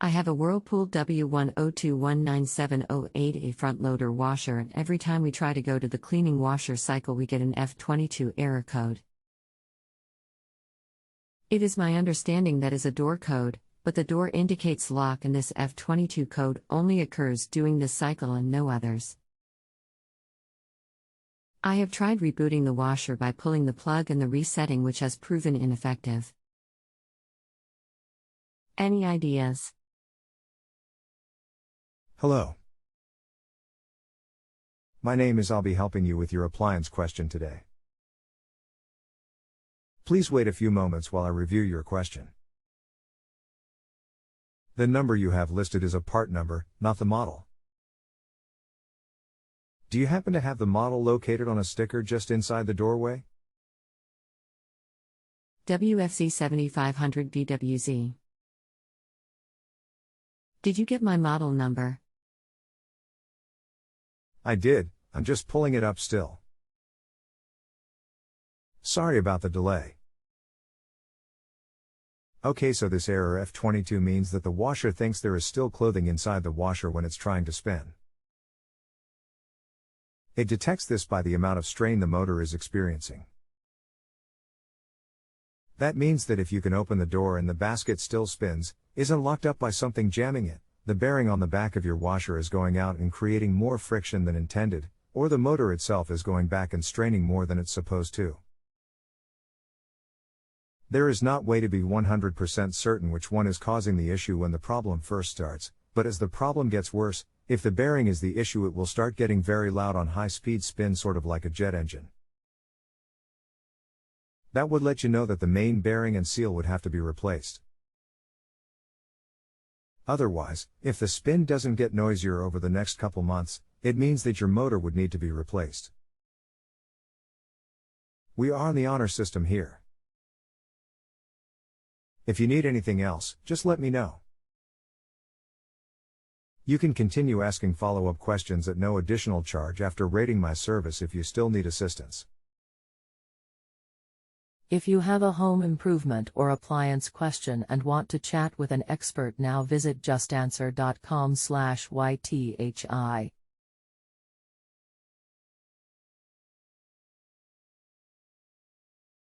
I have a Whirlpool W10219708A front loader washer, and every time we try to go to the cleaning washer cycle we get an F22 error code. It is my understanding that is a door code, but the door indicates lock and this F22 code only occurs during this cycle and no others. I have tried rebooting the washer by pulling the plug and the resetting, which has proven ineffective. Any ideas? Hello. My name is. I'll be helping you with your appliance question today. Please wait a few moments while I review your question. The number you have listed is a part number, not the model. Do you happen to have the model located on a sticker just inside the doorway? WFC 7500 BWZ. Did you get my model number? I did, I'm just pulling it up still. Sorry about the delay. Okay, so this error F22 means that the washer thinks there is still clothing inside the washer when it's trying to spin. It detects this by the amount of strain the motor is experiencing. That means that if you can open the door and the basket still spins, isn't locked up by something jamming it, the bearing on the back of your washer is going out and creating more friction than intended, or the motor itself is going back and straining more than it's supposed to. There is not way to be 100% certain which one is causing the issue when the problem first starts, but as the problem gets worse, if the bearing is the issue, it will start getting very loud on high-speed spin, sort of like a jet engine. That would let you know that the main bearing and seal would have to be replaced. Otherwise, if the spin doesn't get noisier over the next couple months, it means that your motor would need to be replaced. We are on the honor system here. If you need anything else, just let me know. You can continue asking follow-up questions at no additional charge after rating my service if you still need assistance. If you have a home improvement or appliance question and want to chat with an expert now, visit JustAnswer.com/YTHI.